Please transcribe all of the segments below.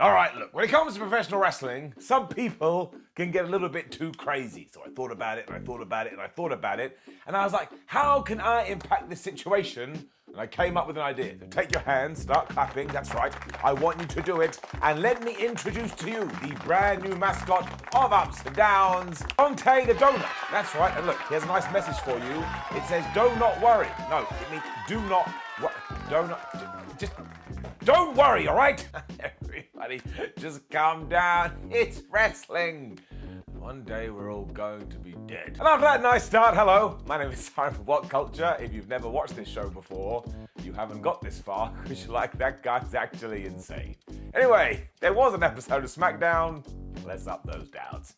All right, look, when it comes to professional wrestling, some people can get a little bit too crazy. So I thought about it, and I thought about it, and I thought about it, and I was like, how can I impact this situation? And I came up with an idea. So take your hands, start clapping, that's right. I want you to do it, and let me introduce to you the brand new mascot of Ups and Downs, Dante the Donut. That's right, and look, here's a nice message for you. It says, do not worry. No, it means do not, don't worry, all right? Everybody, just calm down. It's wrestling. One day we're all going to be dead. And after that nice start, hello, my name is Simon from WhatCulture. If you've never watched this show before, you haven't got this far because you're like, that guy's actually insane. Anyway, there was an episode of SmackDown. Let's up those downs.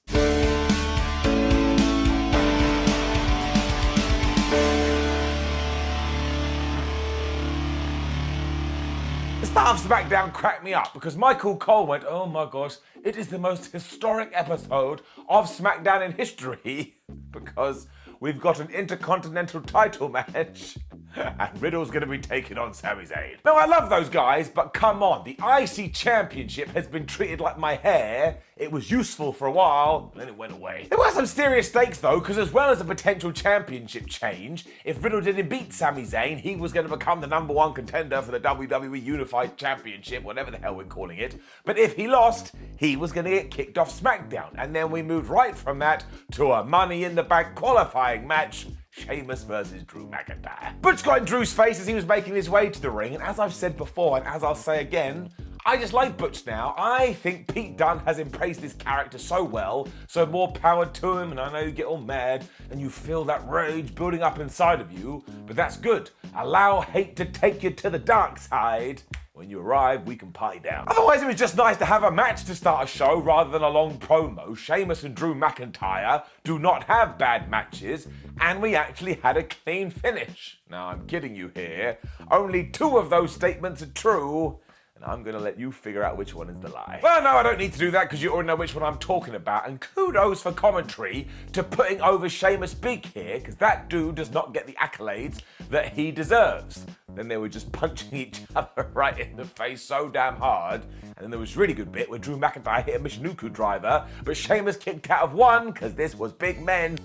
The start of SmackDown cracked me up because Michael Cole went, oh my gosh, it is the most historic episode of SmackDown in history because we've got an Intercontinental title match and Riddle's going to be taking on Sami Zayn. Now, I love those guys, but come on, the IC Championship has been treated like my hair. It was useful for a while, and then it went away. There were some serious stakes though, because as well as a potential championship change, if Riddle didn't beat Sami Zayn, he was going to become the #1 contender for the WWE Unified Championship, whatever the hell we're calling it. But if he lost, he was going to get kicked off SmackDown. And then we moved right from that to a Money in the Bank qualifying match, Sheamus versus Drew McIntyre. Butch got in Drew's face as he was making his way to the ring, and as I've said before, and as I'll say again, I just like Butch now. I think Pete Dunne has embraced this character so well, so more power to him, and I know you get all mad, and you feel that rage building up inside of you, but that's good. Allow hate to take you to the dark side. When you arrive, we can party down. Otherwise, it was just nice to have a match to start a show rather than a long promo. Sheamus and Drew McIntyre do not have bad matches, and we actually had a clean finish. Now, I'm kidding you here. Only 2 of those statements are true, and I'm going to let you figure out which one is the lie. Well, no, I don't need to do that because you already know which one I'm talking about, and kudos for commentary to putting over Sheamus Big here, because that dude does not get the accolades that he deserves. Then they were just punching each other right in the face so damn hard. And then there was a really good bit where Drew McIntyre hit a Michinoku driver, but Sheamus kicked out of one because this was big men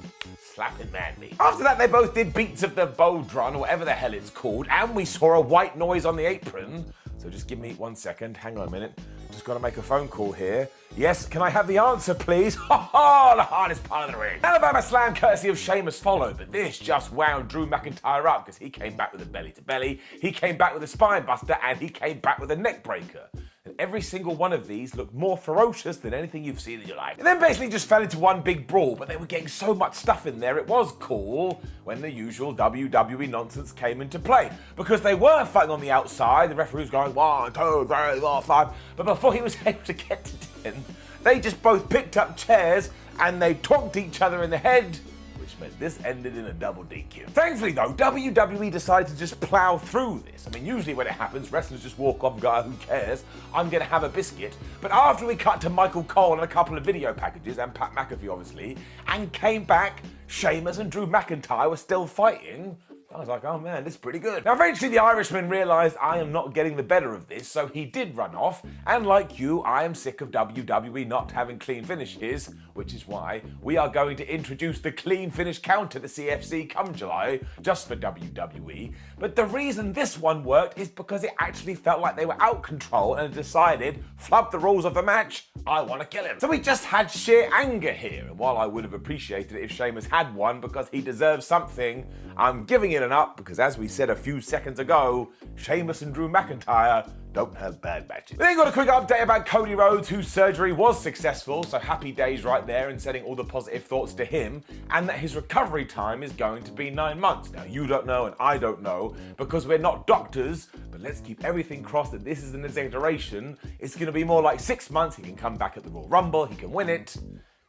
slapping man meat. After that, they both did beats of the Bodron, or whatever the hell it's called, and we saw a white noise on the apron. So just give me 1 second, hang on a minute. Just gotta make a phone call here. Yes, can I have the answer, please? Ha ha, the hardest part of the ring. Alabama slam courtesy of Sheamus followed, but this just wound Drew McIntyre up because he came back with a belly to belly, he came back with a spine buster, and he came back with a neck breaker. And every single one of these looked more ferocious than anything you've seen in your life. And then basically just fell into one big brawl, but they were getting so much stuff in there, it was cool when the usual WWE nonsense came into play. Because they were fighting on the outside, the referee was going 1, 2, 3, 4, 5, but before he was able to get to 10, they just both picked up chairs and they talked each other in the head, which meant this ended in a double DQ. Thankfully though, WWE decided to just plow through this. I mean, usually when it happens, wrestlers just walk off and go, who cares? I'm gonna have a biscuit. But after we cut to Michael Cole and a couple of video packages, and Pat McAfee obviously, and came back, Sheamus and Drew McIntyre were still fighting, I was like, oh man, this is pretty good. Now eventually the Irishman realised I am not getting the better of this, so he did run off, and like you, I am sick of WWE not having clean finishes, which is why we are going to introduce the clean finish counter to CFC come July, just for WWE. But the reason this one worked is because it actually felt like they were out control and decided, flub the rules of the match, I want to kill him. So we just had sheer anger here, and while I would have appreciated it if Sheamus had won because he deserves something, I'm giving it an up because, as we said a few seconds ago, Sheamus and Drew McIntyre don't have bad matches. We then got a quick update about Cody Rhodes, whose surgery was successful, so happy days right there and sending all the positive thoughts to him, and that his recovery time is going to be 9 months. Now, you don't know and I don't know because we're not doctors, but let's keep everything crossed that this is an exaggeration. It's going to be more like 6 months. He can come back at the Royal Rumble, he can win it,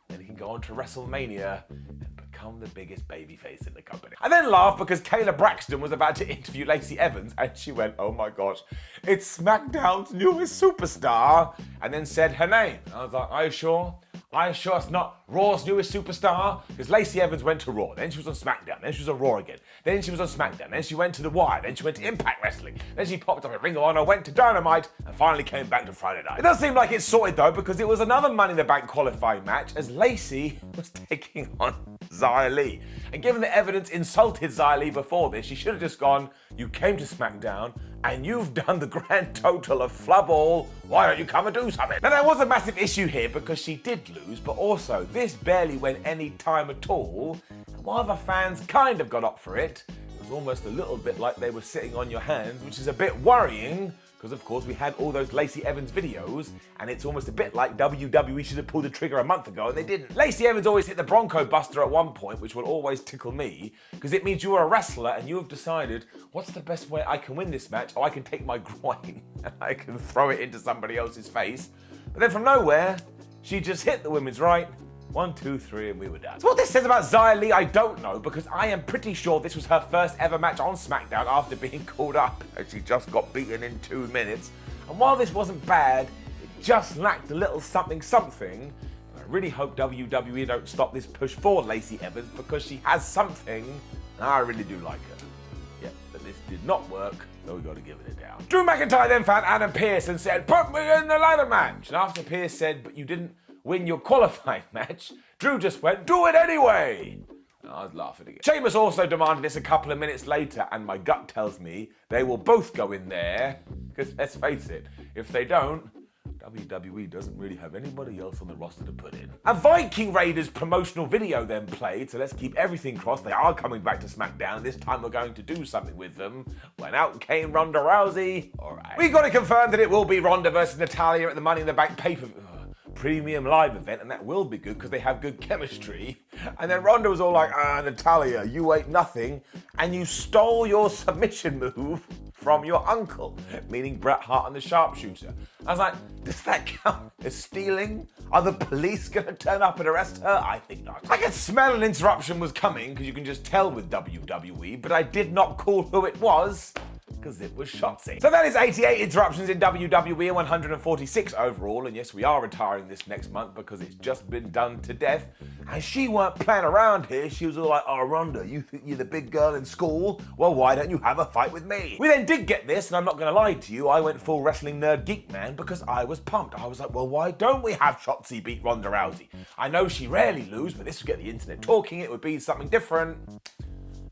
then he can go on to WrestleMania and become the biggest babyface in the company. I then laughed because Kayla Braxton was about to interview Lacey Evans and she went, oh my gosh, it's SmackDown's newest superstar, and then said her name. I was like, are you sure? Are you sure it's not Raw's newest superstar? Because Lacey Evans went to Raw, then she was on SmackDown, then she was on Raw again, then she was on SmackDown, then she went to The Wire, then she went to Impact Wrestling, then she popped up at Ring of Honor, went to Dynamite, and finally came back to Friday Night. It does seem like it's sorted though, because it was another Money in the Bank qualifying match as Lacey was taking on Zaya Lee. And given the evidence insulted Zaya Lee before this, she should have just gone, you came to SmackDown, and you've done the grand total of flub all, why don't you come and do something? Now there was a massive issue here because she did lose, but also this barely went any time at all, and while the fans kind of got up for it, it was almost a little bit like they were sitting on your hands, which is a bit worrying, because of course we had all those Lacey Evans videos, and it's almost a bit like WWE should have pulled the trigger a month ago and they didn't. Lacey Evans always hit the Bronco Buster at one point, which will always tickle me, because it means you're a wrestler and you have decided, what's the best way I can win this match? Oh, I can take my groin and I can throw it into somebody else's face. But then from nowhere, she just hit the women's right. 1, 2, 3, and we were done. So what this says about Zaya Lee, I don't know, because I am pretty sure this was her first ever match on SmackDown after being called up, as she just got beaten in 2 minutes. And while this wasn't bad, it just lacked a little something. And I really hope WWE don't stop this push for Lacey Evans, because she has something, and I really do like her. Yeah, but this did not work, so we got to give it a down. Drew McIntyre then found Adam Pearce and said, put me in the ladder match. And after Pearce said, but you didn't win your qualifying match, Drew just went, do it anyway. And I was laughing again. Sheamus also demanded this a couple of minutes later, and my gut tells me they will both go in there, because let's face it, if they don't, WWE doesn't really have anybody else on the roster to put in. A Viking Raiders promotional video then played, so let's keep everything crossed. They are coming back to SmackDown. This time we're going to do something with them. When out came Ronda Rousey. All right. We got to confirm that it will be Ronda versus Natalya at the Money in the Bank pay-per-view. Premium live event, and that will be good because they have good chemistry. And then Ronda was all like, Natalya, you ain't nothing, and you stole your submission move from your uncle, meaning Bret Hart and the Sharpshooter. I was like, does that count as stealing? Are the police gonna turn up and arrest her? I think not. I could smell an interruption was coming, because you can just tell with WWE, but I did not call who it was, because it was Shotzi. So that is 88 interruptions in WWE and 146 overall, and yes, we are retiring this next month because it's just been done to death. And she weren't playing around here. She was all like, oh, Ronda, you think you're the big girl in school? Well, why don't you have a fight with me? We then did get this, and I'm not gonna lie to you, I went full wrestling nerd geek man because I was pumped. I was like, well, why don't we have Shotzi beat Ronda Rousey? I know she rarely loses, but this would get the internet talking, it would be something different.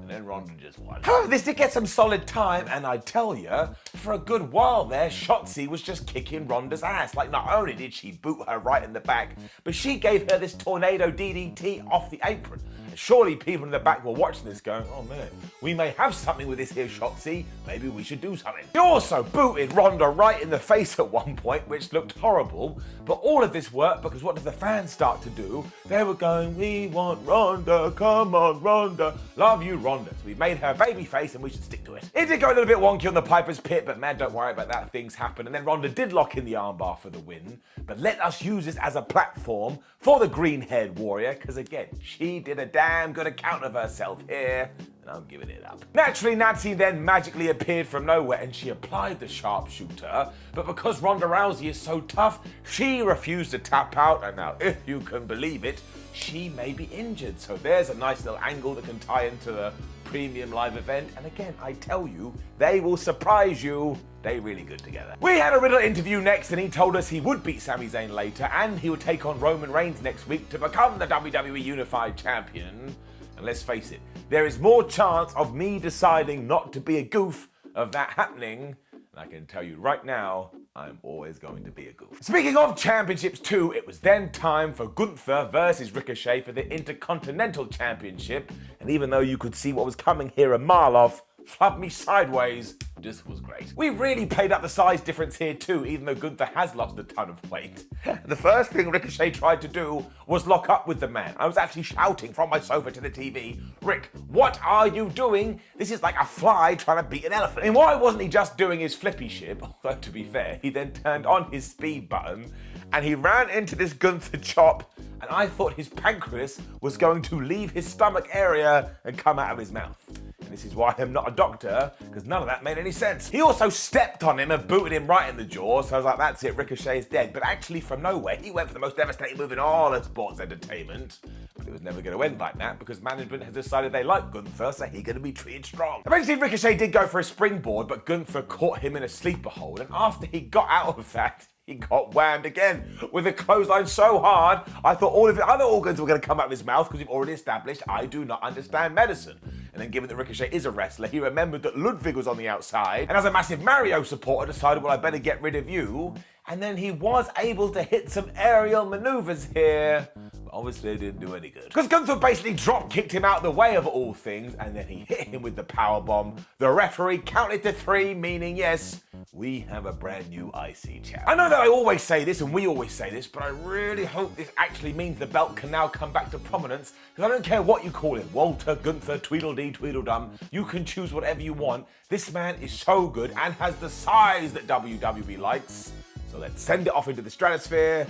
And then Ronda just won. However, this did get some solid time, and I tell you, for a good while there, Shotzi was just kicking Ronda's ass. Like, not only did she boot her right in the back, but she gave her this tornado DDT off the apron. And surely people in the back were watching this going, oh man, we may have something with this here Shotzi, maybe we should do something. He also booted Ronda right in the face at one point, which looked horrible, but all of this worked because what did the fans start to do? They were going, we want Ronda, come on Ronda, love you Ronda. So we made her babyface and we should stick to it. It did go a little bit wonky on the Piper's Pit, but man, don't worry about that, things happen. And then Ronda did lock in the armbar for the win, but let us use this as a platform for the green-haired warrior, because again, she did a damn good account of herself here, and I'm giving it up. Naturally, Nancy then magically appeared from nowhere and she applied the sharpshooter, but because Ronda Rousey is so tough, she refused to tap out, and now, if you can believe it, she may be injured. So there's a nice little angle that can tie into the premium live event, and again, I tell you, they will surprise you. They really good together. We had a Riddle interview next, and he told us he would beat Sami Zayn later, and he would take on Roman Reigns next week to become the WWE Unified Champion. And let's face it, there is more chance of me deciding not to be a goof of that happening, and I can tell you right now, I'm always going to be a goof. Speaking of championships too, it was then time for Gunther versus Ricochet for the Intercontinental Championship, and even though you could see what was coming here a mile off, flub me sideways, this was great. We really played up the size difference here too, even though Gunther has lost a ton of weight. The first thing Ricochet tried to do was lock up with the man. I was actually shouting from my sofa to the TV, Rick, what are you doing? This is like a fly trying to beat an elephant. And why wasn't he just doing his flippy ship? Although to be fair, he then turned on his speed button and he ran into this Gunther chop, and I thought his pancreas was going to leave his stomach area and come out of his mouth. And This is why I'm not a doctor, because none of that made any sense. He also stepped on him and booted him right in the jaw, so I was like, that's it, Ricochet is dead. But actually, from nowhere, he went for the most devastating move in all of sports entertainment. But it was never going to end like that, because management has decided they like Gunther, so he's going to be treated strong. Eventually, Ricochet did go for a springboard, but Gunther caught him in a sleeper hold, and after he got out of that, he got whammed again with a clothesline so hard, I thought all of his other organs were going to come out of his mouth, because we've already established I do not understand medicine. And then given that Ricochet is a wrestler, he remembered that Ludwig was on the outside, and as a massive Mario supporter decided, well, I better get rid of you. And then he was able to hit some aerial maneuvers here, but obviously it didn't do any good. Because Gunther basically drop-kicked him out of the way of all things, and then he hit him with the powerbomb. The referee counted to 3, meaning yes, we have a brand new IC champ. I know that I always say this, and we always say this, but I really hope this actually means the belt can now come back to prominence, because I don't care what you call him, Walter, Gunther, Tweedledee, Tweedledum, you can choose whatever you want. This man is so good and has the size that WWE likes. So let's send it off into the stratosphere.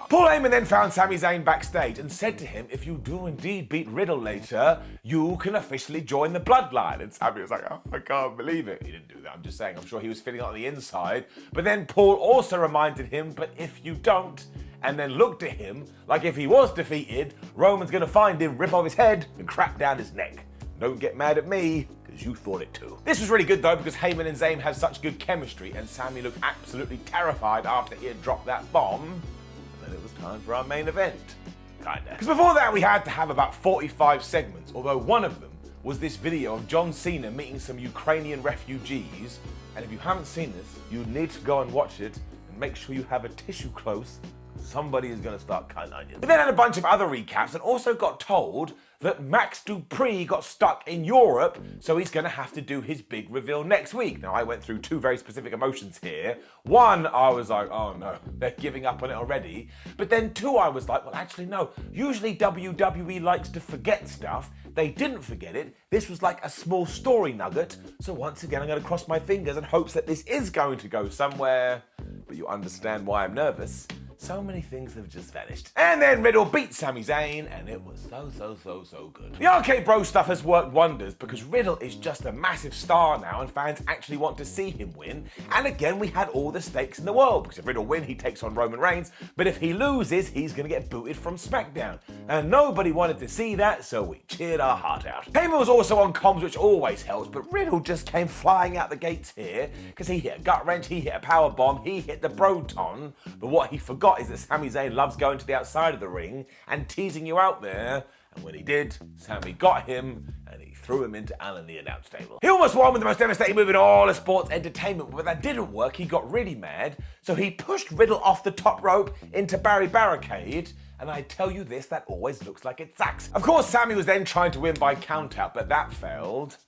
Paul Heyman then found Sami Zayn backstage and said to him, if you do indeed beat Riddle later, you can officially join the bloodline. And Sami was like, oh, I can't believe it. He didn't do that, I'm just saying. I'm sure he was feeling it on the inside. But then Paul also reminded him, but if you don't, and then looked at him like if he was defeated, Roman's gonna find him, rip off his head, and crack down his neck. Don't get mad at me, because you thought it too. This was really good though, because Heyman and Zayn had such good chemistry, and Sami looked absolutely terrified after he had dropped that bomb. And then it was time for our main event. Kinda. Because before that we had to have about 45 segments, although one of them was this video of John Cena meeting some Ukrainian refugees. And if you haven't seen this, you need to go and watch it, and make sure you have a tissue close. Somebody is going to start cutting onions. We then had a bunch of other recaps and also got told that Max Dupree got stuck in Europe, so he's going to have to do his big reveal next week. Now, I went through 2 very specific emotions here. 1, I was like, oh no, they're giving up on it already. But then 2, I was like, well, actually, no. Usually WWE likes to forget stuff. They didn't forget it. This was like a small story nugget. So once again, I'm going to cross my fingers in hopes that this is going to go somewhere. But you understand why I'm nervous. So many things have just vanished. And then Riddle beat Sami Zayn, and it was so good. The RK Bro stuff has worked wonders because Riddle is just a massive star now and fans actually want to see him win. And again, we had all the stakes in the world because if Riddle wins, he takes on Roman Reigns, but if he loses, he's gonna get booted from SmackDown. And nobody wanted to see that, so we cheered our heart out. Heyman was also on comms, which always helps, but Riddle just came flying out the gates here because he hit a gut wrench, he hit a power bomb, he hit the Broton, but what he forgot is that Sami Zayn loves going to the outside of the ring and teasing you out there. And when he did, Sami got him and he threw him into Alan the announce table. He almost won with the most devastating move in all of sports entertainment, but when that didn't work, he got really mad. So he pushed Riddle off the top rope into Barry Barricade. And I tell you this, that always looks like it sucks. Of course, Sami was then trying to win by countout, but that failed.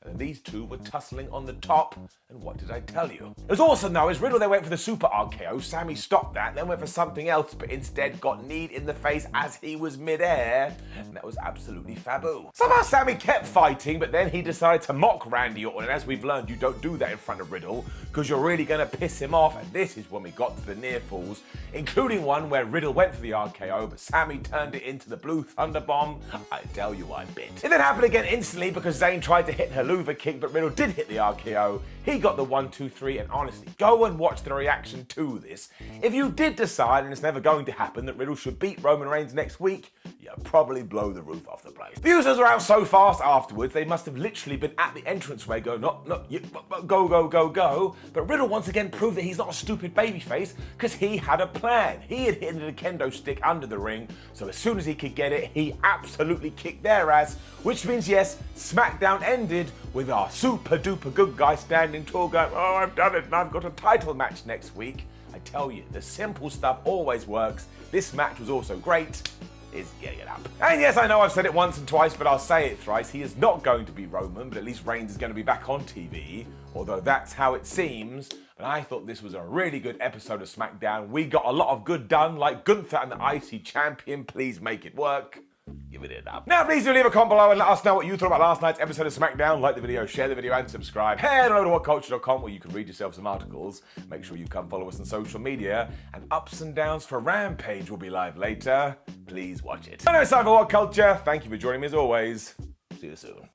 And these two were tussling on the top, and what did I tell you? It was also known as Riddle, they went for the super RKO, Sami stopped that, then went for something else, but instead got kneed in the face as he was mid-air, and that was absolutely faboo. Somehow Sami kept fighting, but then he decided to mock Randy Orton, and as we've learned, you don't do that in front of Riddle, because you're really gonna piss him off, and this is when we got to the near falls, including one where Riddle went for the RKO, but Sami turned it into the Blue Thunder Bomb. I tell you, I bit. It then happened again instantly because Zayn tried to hit her Luva kick, but Riddle did hit the RKO. He got the 1, 2, 3, and honestly, go and watch the reaction to this. If you did decide, and it's never going to happen, that Riddle should beat Roman Reigns next week, you'd probably blow the roof off the place. The users were out so fast afterwards, they must have literally been at the entranceway going, go. But Riddle once again proved that he's not a stupid babyface, because he had a plan. He had hidden a kendo stick under the ring, so as soon as he could get it, he absolutely kicked their ass, which means, yes, SmackDown ended with our super duper good guy standing tall going, oh, I've done it and I've got a title match next week. I tell you, the simple stuff always works. This match was also great. Is getting it up. And yes, I know I've said it once and twice, but I'll say it thrice. He is not going to be Roman, but at least Reigns is going to be back on TV, although that's how it seems. And I thought this was a really good episode of SmackDown. We got a lot of good done, like Gunther and the IC champion. Please make it work. Give it up. Now, please do leave a comment below and let us know what you thought about last night's episode of SmackDown. Like the video, share the video, and subscribe. Head over to WhatCulture.com where you can read yourself some articles. Make sure you come follow us on social media. And Ups and Downs for Rampage will be live later. Please watch it. I know it's time for WhatCulture. Thank you for joining me as always. See you soon.